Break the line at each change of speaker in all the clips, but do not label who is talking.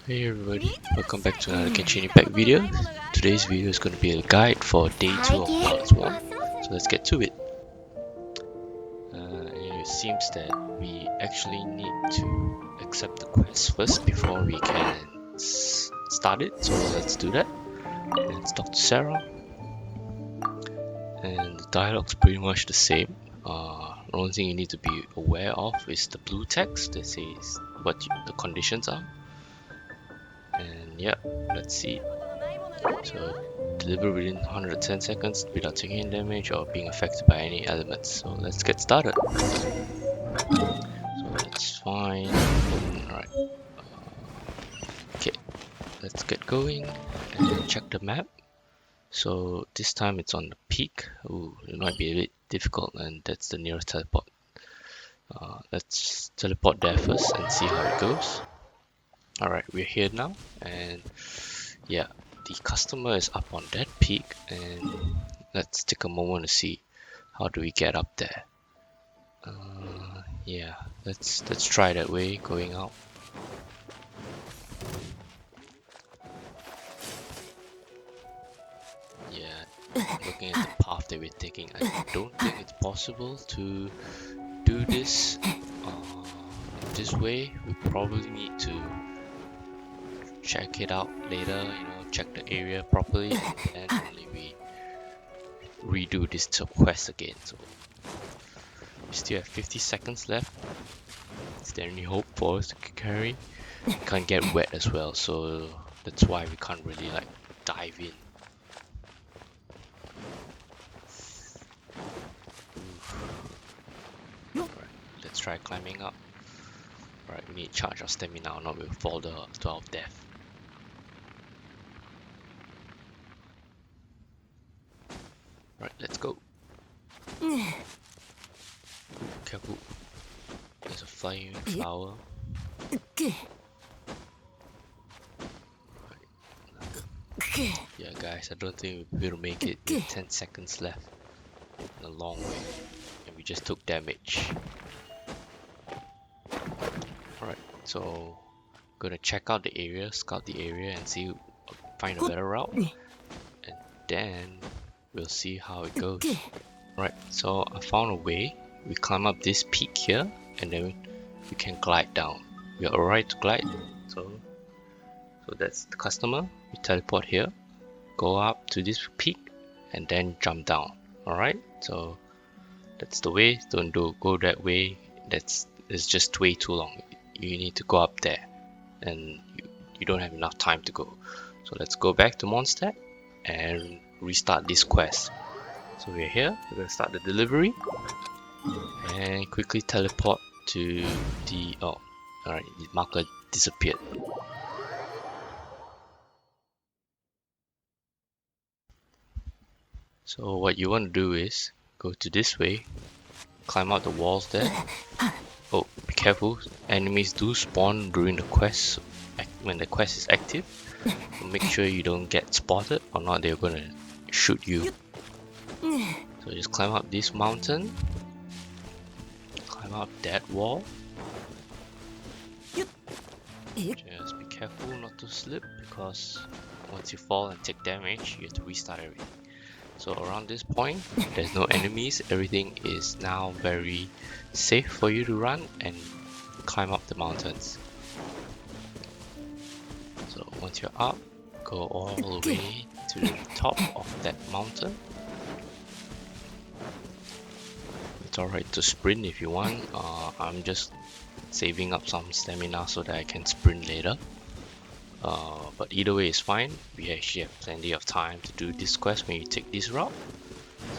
Hey everybody, welcome back to another Genshin Impact video. Today's video is going to be a guide for day 2 of World 1. So let's get to it. It seems that we actually need to accept the quest first before we can start it. So let's do that. Let's talk to Sarah. And the dialogue's pretty much the same. The only thing you need to be aware of is the blue text that says what the conditions are. And yeah, let's see. So deliver within 110 seconds without taking damage or being affected by any elements. So let's get started. So that's fine. Alright. Okay, let's get going and check the map. So this time it's on the peak. Ooh, it might be a bit difficult, and that's the nearest teleport. Let's teleport there first and see how it goes. Alright, we're here now, and yeah, the customer is up on that peak, and let's take a moment to see how do we get up there. Yeah, let's try that way going out. Yeah, looking at the path that we're taking, I don't think it's possible to do this this way. We probably need to check it out later, check the area properly, and then only we redo this quest again. So we still have 50 seconds left. Is there any hope for us to carry? We can't get wet as well, so that's why we can't really like dive in. Alright, let's try climbing up. Alright, we need to charge our stamina, or not we'll fall to our death. Alright, let's go. Careful. There's a flying flower. Yeah guys, I don't think we'll make it. 10 seconds left. A long way. And we just took damage. Alright, so gonna check out the area, scout the area and see, find a better route. And then we'll see how it goes. Alright, so I found a way. We climb up this peak here and then we can glide down. We are alright to glide. So that's the customer. We teleport here, go up to this peak and then jump down. Alright, so that's the way. Don't go that way. It's just way too long. You need to go up there and you don't have enough time to go. So let's go back to Mondstadt and restart this quest. So we're here, we're gonna start the delivery and quickly teleport to the alright, the marker disappeared. So what you want to do is go to this way, climb out the walls there. Oh, be careful, enemies do spawn during the quest when the quest is active. So make sure you don't get spotted, or not they're gonna shoot you. So just climb up this mountain, climb up that wall. Just be careful not to slip, because once you fall and take damage, you have to restart everything. So around this point, there's no enemies. Everything is now very safe for you to run and climb up the mountains. So once you're up, go all the way to the top of that mountain. It's alright to sprint if you want. I'm just saving up some stamina so that I can sprint later. But either way is fine. We actually have plenty of time to do this quest when you take this route.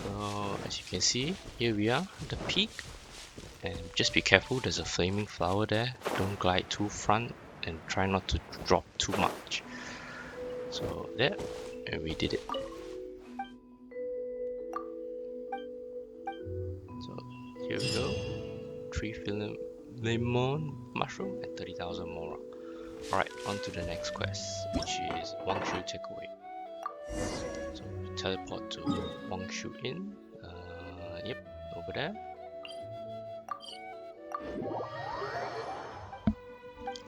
So as you can see, here we are at the peak. And just be careful, there's a flaming flower there. Don't glide too front and try not to drop too much. So there, and we did it. So here we go. 3 film lemon mushroom and 30,000 mora. Alright, on to the next quest, which is Wangshu Takeaway. So we teleport to Wangshu Inn. Yep, over there.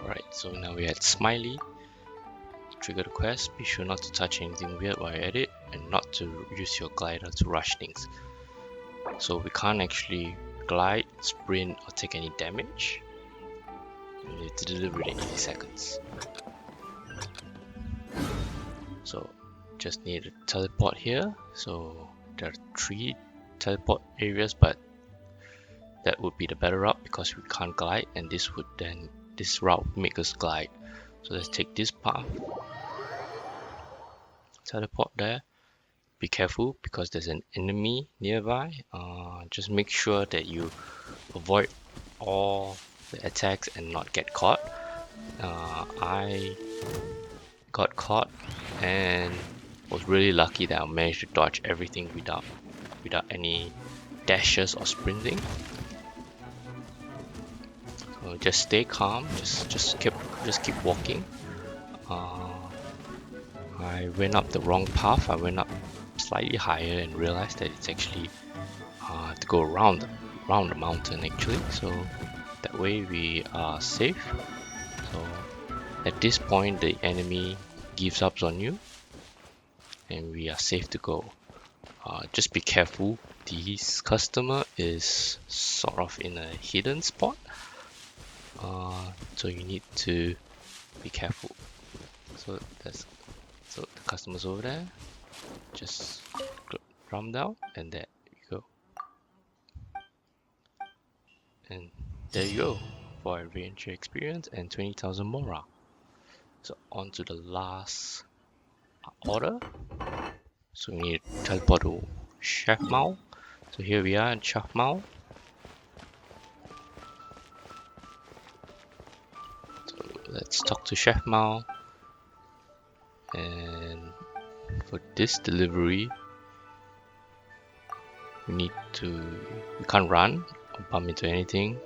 Alright, so now we're at Smiley. trigger the quest, be sure not to touch anything weird while you're at it, and not to use your glider to rush things. So we can't actually glide, sprint, or take any damage. We need to deliver it in 80 seconds. So just need to teleport here. So there are 3 teleport areas, but that would be the better route because we can't glide, and this route would make us glide. So let's take this path, teleport there. Be careful because there's an enemy nearby. Just make sure that you avoid all the attacks and not get caught. I got caught and was really lucky that I managed to dodge everything without any dashes or sprinting. So just stay calm, just keep walking. I went up the wrong path. I went up slightly higher and realized that it's actually to go around the mountain actually. So that way we are safe. So at this point the enemy gives up on you and we are safe to go. Just be careful, this customer is sort of in a hidden spot, so you need to be careful. So the customer's over there, just drum down and there you go. And there you go for adventure experience and 20,000 mora. So on to the last order. So we need to teleport to Chef Mao. So here we are in Chef Mao. So let's talk to Chef Mao. And for this delivery, we can't run or bump into anything.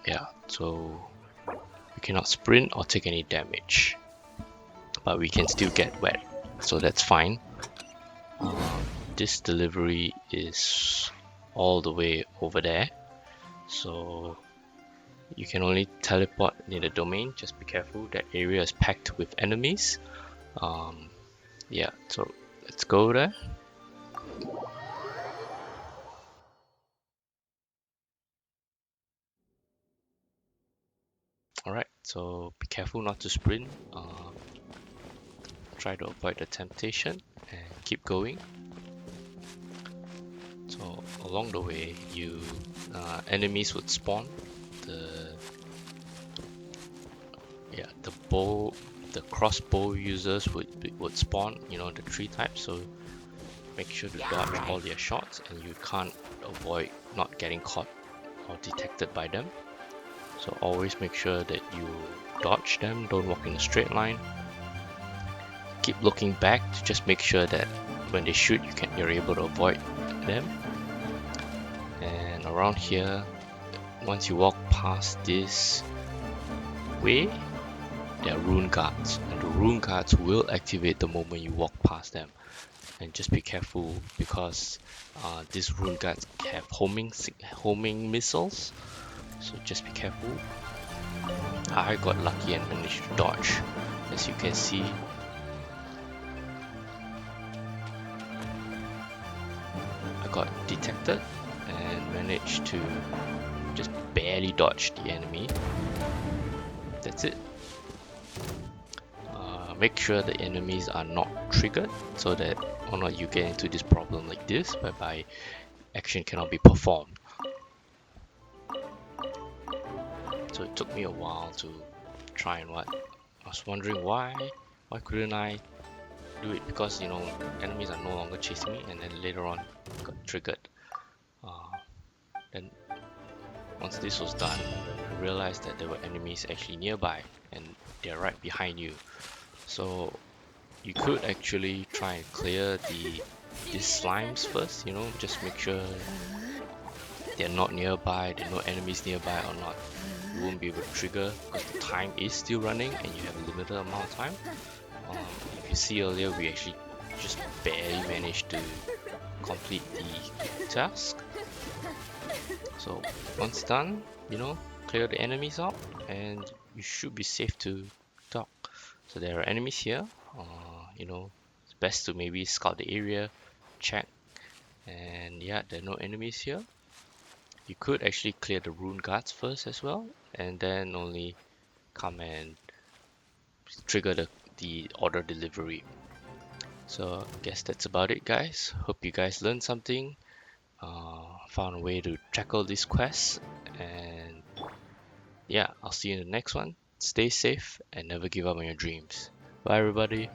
Yeah, so we cannot sprint or take any damage, but we can still get wet, so that's fine. This delivery is all the way over there, so you can only teleport near the domain. Just be careful, that area is packed with enemies. Yeah, so let's go there. Alright, so be careful not to sprint. Try to avoid the temptation and keep going. So along the way, enemies would spawn. The crossbow users would spawn. You know, the 3 types. So make sure to dodge all their shots, and you can't avoid not getting caught or detected by them. So always make sure that you dodge them. Don't walk in a straight line. Keep looking back to just make sure that when they shoot, you're able to avoid them. And around here, once you walk past this way, there are rune guards, and the rune guards will activate the moment you walk past them. And just be careful because these rune guards have homing missiles, so just be careful. I got lucky and managed to dodge. As you can see, I got detected and managed to just barely dodge the enemy. That's it. Make sure the enemies are not triggered, so that or not you get into this problem like this, whereby action cannot be performed. So it took me a while to try and what. I was wondering why couldn't I do it? Because enemies are no longer chasing me, and then later on got triggered. Then once this was done, I realized that there were enemies actually nearby, and they're right behind you. So you could actually try and clear these slimes first, just make sure they're not nearby, there are no enemies nearby or not. You won't be able to trigger because the time is still running and you have a limited amount of time. If you see earlier, we actually just barely managed to complete the task. So once done, clear the enemies out, and you should be safe to talk. So there are enemies here. You know, it's best to maybe scout the area, check, and yeah, there are no enemies here. You could actually clear the rune guards first as well, and then only come and trigger the order delivery. So I guess that's about it, guys. Hope you guys learned something, found a way to tackle this quest, and yeah, I'll see you in the next one. Stay safe and never give up on your dreams. Bye, everybody.